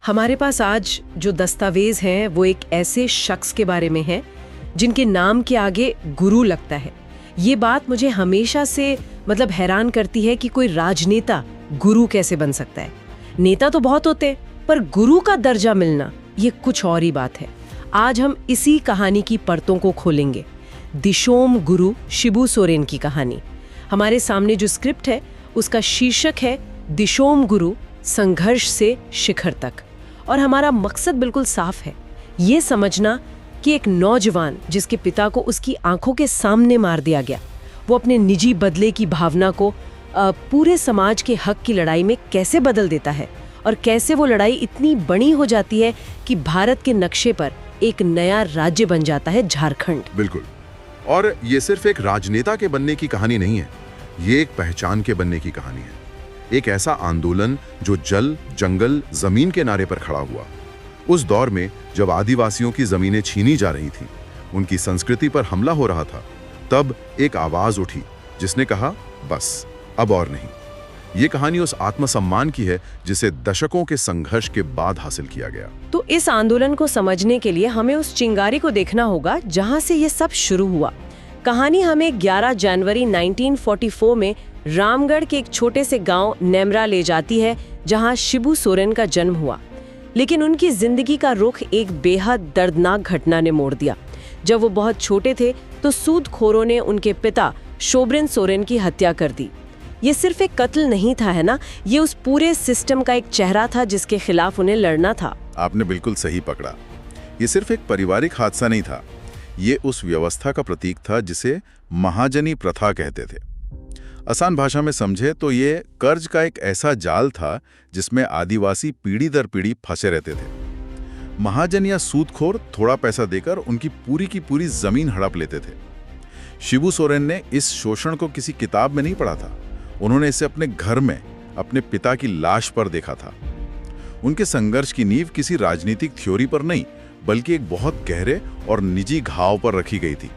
हमारे पास आज जो दस्तावेज हैं वो एक ऐसे शख्स के बारे में है जिनके नाम के आगे गुरु लगता है। ये बात मुझे हमेशा से हैरान करती है कि कोई राजनेता गुरु कैसे बन सकता है। नेता तो बहुत होते पर गुरु का दर्जा मिलना ये कुछ और ही बात है। आज हम इसी कहानी की परतों को खोलेंगे। दिशोम गुरु शिबू सोरेन की कहानी। हमारे सामने जो स्क्रिप्ट है उसका शीर्षक है दिशोम गुरु संघर्ष से शिखर तक। और हमारा मकसद बिल्कुल साफ है, ये समझना कि एक नौजवान जिसके पिता को उसकी आंखों के सामने मार दिया गया, वो अपने निजी बदले की भावना को पूरे समाज के हक की लड़ाई में कैसे बदल देता है और कैसे वो लड़ाई इतनी बड़ी हो जाती है कि भारत के नक्शे पर एक नया राज्य बन जाता है, झारखंड। बिल्कुल। और ये सिर्फ एक राजनेता के बनने की कहानी नहीं है, ये एक पहचान के बनने की कहानी है। एक ऐसा आंदोलन जो जल, जंगल, जमीन के नारे पर खड़ा हुआ। उस दौर में जब आदिवासियों की जमीनें छीनी जा रही थीं, उनकी संस्कृति पर हमला हो रहा था, तब एक आवाज उठी जिसने कहा, बस अब और नहीं। ये कहानी उस आत्मसम्मान की है जिसे दशकों के संघर्ष के बाद हासिल किया गया। तो इस आंदोलन को समझने के लिए हमें उस चिंगारी को देखना होगा जहां से ये सब शुरू हुआ। कहानी हमें 11 जनवरी 1944 में रामगढ़ के एक छोटे से गांव नेमरा ले जाती है, जहां शिबू सोरेन का जन्म हुआ। लेकिन उनकी जिंदगी का रुख एक बेहद दर्दनाक घटना ने मोड़ दिया। जब वो बहुत छोटे थे तो सूदखोरों ने उनके पिता शोब्रेन सोरेन की हत्या कर दी। ये सिर्फ एक कत्ल नहीं था, है ना, ये उस पूरे सिस्टम का एक चेहरा था जिसके खिलाफ उन्हें लड़ना था। आपने बिल्कुल सही पकड़ा। ये सिर्फ एक पारिवारिक हादसा नहीं था, ये उस व्यवस्था का प्रतीक था जिसे महाजनी प्रथा कहते थे। आसान भाषा में समझे तो ये कर्ज का एक ऐसा जाल था जिसमें आदिवासी पीढ़ी दर पीढ़ी फंसे रहते थे। महाजन या सूदखोर थोड़ा पैसा देकर उनकी पूरी की पूरी जमीन हड़प लेते थे। शिबू सोरेन ने इस शोषण को किसी किताब में नहीं पढ़ा था, उन्होंने इसे अपने घर में अपने पिता की लाश पर देखा था। उनके संघर्ष की नींव किसी राजनीतिक थ्योरी पर नहीं, बल्कि एक बहुत गहरे और निजी घाव पर रखी गई थी।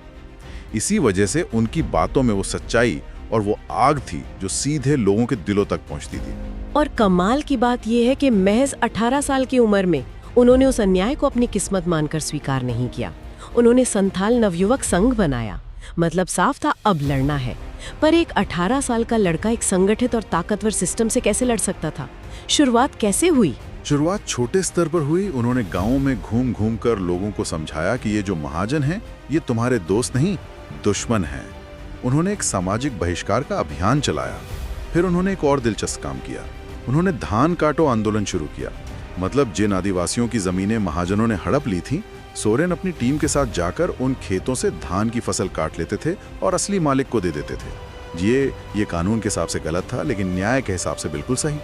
इसी वजह से उनकी बातों में वो सच्चाई और वो आग थी जो सीधे लोगों के दिलों तक पहुंचती थी। और कमाल की बात यह है कि महज 18 साल की उम्र में उन्होंने उस अन्याय को अपनी किस्मत मानकर स्वीकार नहीं किया। उन्होंने संथाल नवयुवक संघ बनाया, मतलब साफ था अब लड़ना है। पर एक 18 साल का लड़का एक संगठित और ताकतवर सिस्टम से कैसे लड़ सकता था? शुरुआत कैसे हुई? शुरुआत छोटे स्तर पर हुई। उन्होंने गाँव में घूम घूम कर लोगों को समझाया कि ये जो महाजन हैं, ये तुम्हारे दोस्त नहीं, दुश्मन हैं। उन्होंने एक सामाजिक बहिष्कार का अभियान चलाया। फिर उन्होंने एक और दिलचस्प काम किया, उन्होंने धान काटो आंदोलन शुरू किया। मतलब जिन आदिवासियों की जमीनें महाजनों ने हड़प ली थी, सोरेन अपनी टीम के साथ जाकर उन खेतों से धान की फसल काट लेते थे और असली मालिक को दे देते थे। ये कानून के हिसाब से गलत था, लेकिन न्याय के हिसाब से बिल्कुल सही।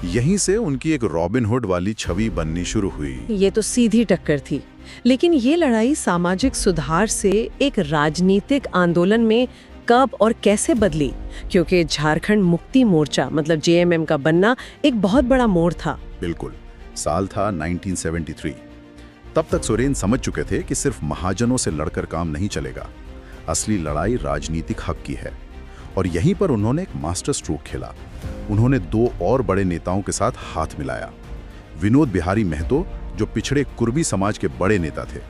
यहीं से उनकी एक रॉबिन हुड वाली छवि बननी शुरू हुई। ये तो सीधी टक्कर थी। लेकिन ये लड़ाई सामाजिक सुधार से एक राजनीतिक आंदोलन में कब और कैसे बदली? क्योंकि झारखंड मुक्ति मोर्चा मतलब जेएमएम का बनना एक बहुत बड़ा मोड़ था। बिल्कुल। साल था 1973। तब तक सोरेन समझ चुके थे कि सिर्फ महाजनों से लड़कर काम नहीं चलेगा, असली लड़ाई राजनीतिक हक की है। और यहीं पर उन्होंने एक मास्टर स्ट्रोक खेला। उन्होंने 2 और बड़े नेताओं के साथ हाथ मिलाया। विनोद बिहारी महतो, जो पिछड़े कुर्मी समाज के बड़े नेता थे,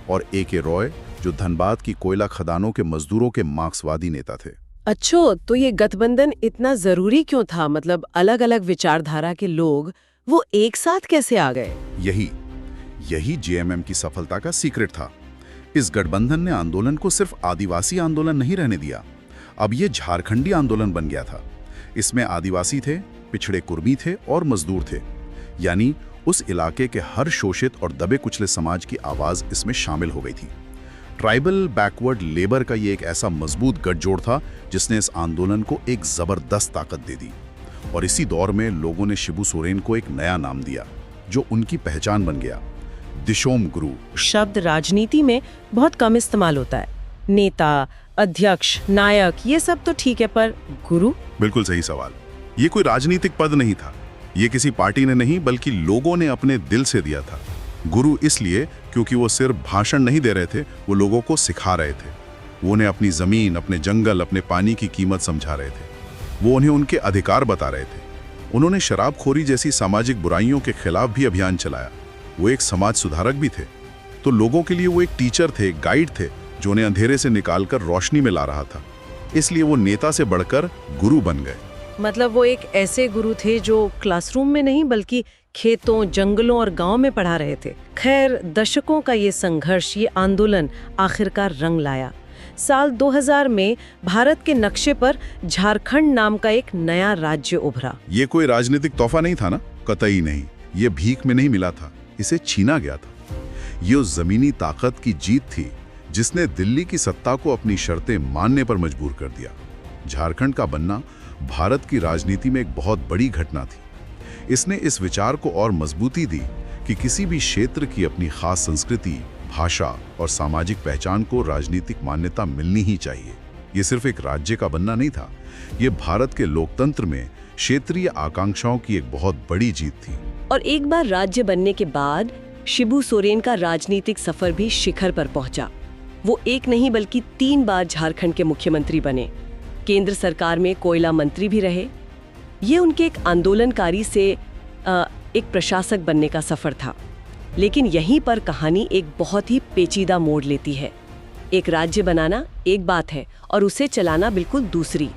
और ए.के. रॉय, जो धनबाद की कोयला खदानों के मजदूरों के मार्क्सवादी नेता थे। अच्छा, तो ये गठबंधन इतना जरूरी क्यों था? मतलब अलग अलग विचारधारा के लोग वो एक साथ कैसे आ गए? यही जेएमएम की सफलता का सीक्रेट था। इस गठबंधन ने आंदोलन को सिर्फ आदिवासी आंदोलन नहीं रहने दिया, अब ये झारखंडी आंदोलन बन गया था। इसमें आदिवासी थे, पिछड़े कुर्मी थे और मजदूर थे, यानी उस इलाके के हर शोषित और दबे कुचले समाज की आवाज इसमें शामिल हो गई थी। ट्राइबल बैकवर्ड लेबर का ये एक ऐसा मजबूत गठजोड़ था जिसने इस आंदोलन को एक जबरदस्त ताकत दे दी। और इसी दौर में लोगों ने शिबू सोरेन को एक नया नाम दिया जो उनकी पहचान बन गया, दिशोम गुरु। शब्द राजनीति में बहुत कम इस्तेमाल होता है। नेता, अध्यक्ष, नायक, ये सब तो ठीक है, पर गुरु? बिल्कुल सही सवाल। ये कोई राजनीतिक पद नहीं था, ये किसी पार्टी ने नहीं बल्कि लोगों ने अपने दिल से दिया था। गुरु इसलिए क्योंकि वो सिर्फ भाषण नहीं दे रहे थे, वो लोगों को सिखा रहे थे। वो उन्हें अपनी जमीन, अपने जंगल, अपने पानी की कीमत समझा रहे थे। वो उन्हें उनके अधिकार बता रहे थे। उन्होंने शराबखोरी जैसी सामाजिक बुराइयों के खिलाफ भी अभियान चलाया। वो एक समाज सुधारक भी थे, तो लोगों के लिए वो एक टीचर थे, गाइड थे, जो उन्हें अंधेरे से निकालकर रोशनी में ला रहा था। इसलिए वो नेता से बढ़कर गुरु बन गए। मतलब वो एक ऐसे गुरु थे जो क्लासरूम में नहीं बल्कि खेतों, जंगलों और गांव में पढ़ा रहे थे। खैर, दशकों का ये संघर्ष, ये आंदोलन आखिरकार रंग लाया। साल 2000 में भारत के नक्शे पर झारखंड नाम का एक नया राज्य उभरा। ये कोई राजनीतिक तोहफा नहीं था ना, कतई नहीं। ये भीख में नहीं मिला था, इसे छीना गया था। ये उस जमीनी ताकत की जीत थी जिसने दिल्ली की सत्ता को अपनी शर्तें मानने पर मजबूर कर दिया। झारखंड का बनना भारत की राजनीति में एक बहुत बड़ी घटना थी। इसने इस विचार को और मजबूती दी कि किसी भी क्षेत्र की अपनी खास संस्कृति, भाषा और सामाजिक पहचान को राजनीतिक मान्यता मिलनी ही चाहिए। ये सिर्फ एक राज्य का बनना नहीं था, ये भारत के लोकतंत्र में क्षेत्रीय आकांक्षाओं की एक बहुत बड़ी जीत थी। और एक बार राज्य बनने के बाद शिबू सोरेन का राजनीतिक सफर भी शिखर पर पहुंचा। वो एक नहीं बल्कि 3 बार झारखंड के मुख्यमंत्री बने। केंद्र सरकार में कोयला मंत्री भी रहे। ये उनके एक आंदोलनकारी से एक प्रशासक बनने का सफर था। लेकिन यहीं पर कहानी एक बहुत ही पेचीदा मोड़ लेती है। एक राज्य बनाना एक बात है और उसे चलाना बिल्कुल दूसरी।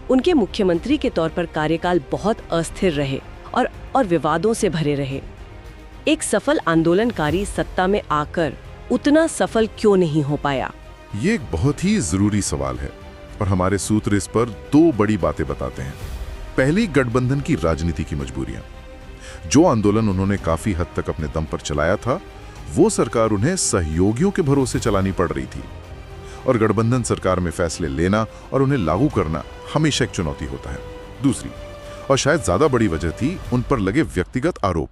उनके मुख्यमंत्री के तौर पर कार्यकाल बहुत अस्थिर रहे और विवादों से भरे रहे। एक सफल आंदोलनकारी सत्ता में आकर उतना सफल क्यों नहीं हो पाया? ये एक बहुत ही जरूरी सवाल है और हमारे सूत्र इस पर 2 बड़ी बातें बताते हैं। पहली, गठबंधन की राजनीति की मजबूरियां। जो आंदोलन उन्होंने काफी हद तक अपने दम पर चलाया था, वो सरकार उन्हें सहयोगियों के भरोसे चलानी पड़ रही थी। और गठबंधन सरकार में फैसले लेना और उन्हें लागू करना हमेशा एक चुनौती होता है। दूसरी और शायद ज्यादा बड़ी वजह थी उन पर लगे व्यक्तिगत आरोप।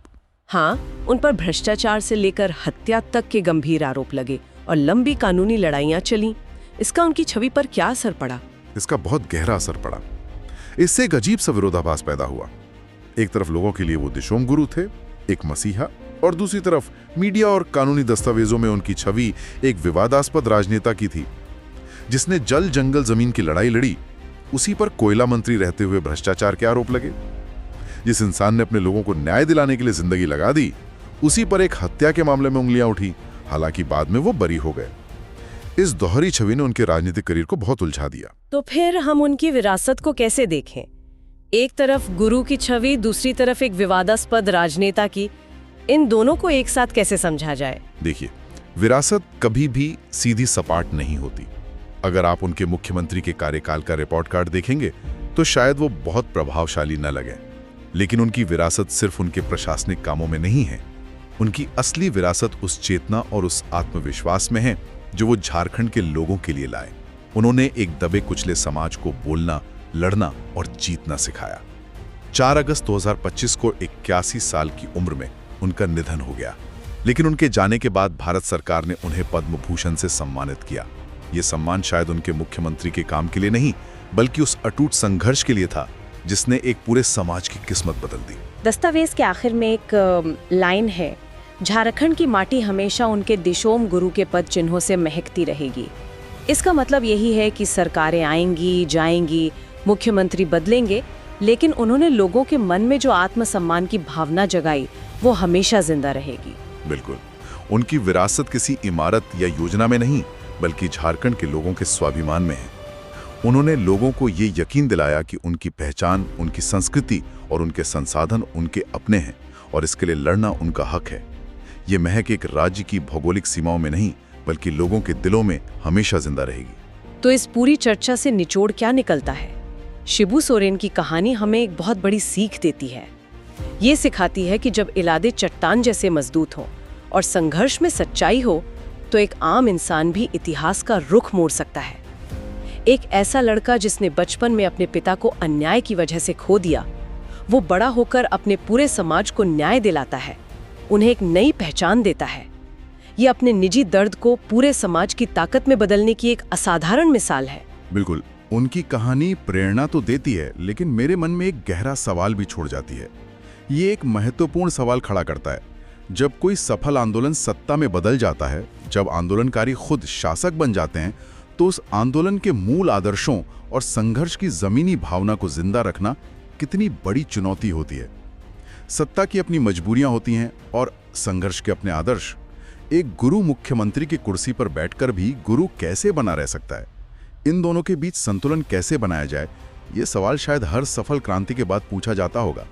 हाँ, उन पर भ्रष्टाचार से लेकर हत्या तक के गंभीर आरोप लगे और लंबी कानूनी लड़ाइयां चली। इसका उनकी छवि पर क्या असर पड़ा? इसका बहुत गहरा असर पड़ा। इससे एक अजीब सा विरोधाभास पैदा हुआ। एक तरफ लोगों के लिए वो दिशोम गुरु थे, एक मसीहा, और दूसरी तरफ मीडिया और कानूनी दस्तावेजों में उनकी छवि एक विवादास्पद राजनेता की थी, जिसने जल जंगल जमीन की लड़ाई लड़ी। उसी पर कोयला मंत्री रहते हुए भ्रष्टाचार के आरोप लगे। जिस इंसान ने अपने लोगों को न्याय दिलाने के लिए जिंदगी लगा दी, उसी पर एक हत्या के मामले में उंगलियां उठी। हालांकि बाद में वो बरी हो गए। इस दोहरी छवि ने उनके राजनीतिक करियर को बहुत उलझा दिया। तो फिर हम उनकी विरासत को कैसे देखें? एक तरफ गुरु की छवि, दूसरी तरफ एक विवादास्पद राजनेता की। इन दोनों को एक साथ कैसे समझा जाए? देखिए, विरासत कभी भी सीधी सपाट नहीं होती। अगर आप उनके मुख्यमंत्री के कार्यकाल का रिपोर्ट कार्ड देखेंगे तो शायद वो बहुत प्रभावशाली न लगे, लेकिन उनकी विरासत सिर्फ उनके प्रशासनिक कामों में नहीं है। उनकी असली विरासत उस चेतना और उस आत्मविश्वास में है जो वो झारखंड के लोगों के लिए लाए। उन्होंने एक दबे कुचले समाज को बोलना, लड़ना और जीतना सिखाया। 4 अगस्त 2025 को 81 साल की उम्र में उनका निधन हो गया, लेकिन उनके जाने के बाद भारत सरकार ने उन्हें पद्म भूषण से सम्मानित किया। ये सम्मान शायद उनके मुख्यमंत्री के काम के लिए नहीं, बल्कि उस अटूट संघर्ष के लिए था जिसने एक पूरे समाज की किस्मत बदल दी। दस्तावेज के आखिर में एक लाइन है, झारखंड की माटी हमेशा उनके दिशोम गुरु के पद चिन्हों से महकती रहेगी। इसका मतलब यही है कि सरकारें आएंगी, जाएंगी, मुख्यमंत्री बदलेंगे, लेकिन उन्होंने लोगों के मन में जो आत्मसम्मान की भावना जगाई, वो हमेशा जिंदा रहेगी। बिल्कुल, उनकी विरासत किसी इमारत या योजना में नहीं, बल्कि झारखंड के लोगों के स्वाभिमान में है। उन्होंने लोगों को ये यकीन दिलाया कि उनकी पहचान, उनकी संस्कृति और उनके संसाधन उनके अपने हैं और इसके लिए लड़ना उनका हक है। ये महक एक राज्य की भौगोलिक सीमाओं में नहीं, बल्कि लोगों के दिलों में हमेशा जिंदा रहेगी। तो इस पूरी चर्चा से निचोड़ क्या निकलता है? शिबू सोरेन की कहानी हमें एक बहुत बड़ी सीख देती है। ये सिखाती है कि जब इरादे चट्टान जैसे मजबूत हों और संघर्ष में सच्चाई हो, तो एक आम इंसान भी इतिहास का रुख मोड़ सकता है। एक ऐसा लड़का जिसने बचपन में अपने पिता को अन्याय की वजह से खो दिया, वो बड़ा होकर अपने पूरे समाज को न्याय दिलाता है, उन्हें एक नई पहचान देता है। ये अपने निजी दर्द को पूरे समाज की ताकत में बदलने की एक असाधारण मिसाल है। बिल्कुल, उनकी कहानी प्रेरणा तो देती है, लेकिन मेरे मन में एक गहरा सवाल भी छोड़ जाती है। ये एक महत्वपूर्ण सवाल खड़ा करता है। जब कोई सफल आंदोलन सत्ता में बदल जाता है, जब आंदोलनकारी खुद शासक बन जाते हैं, तो उस आंदोलन के मूल आदर्शों और संघर्ष की जमीनी भावना को जिंदा रखना कितनी बड़ी चुनौती होती है। सत्ता की अपनी मजबूरियां होती हैं और संघर्ष के अपने आदर्श। एक गुरु मुख्यमंत्री की कुर्सी पर बैठकर भी गुरु कैसे बना रह सकता है? इन दोनों के बीच संतुलन कैसे बनाया जाए, ये सवाल शायद हर सफल क्रांति के बाद पूछा जाता होगा।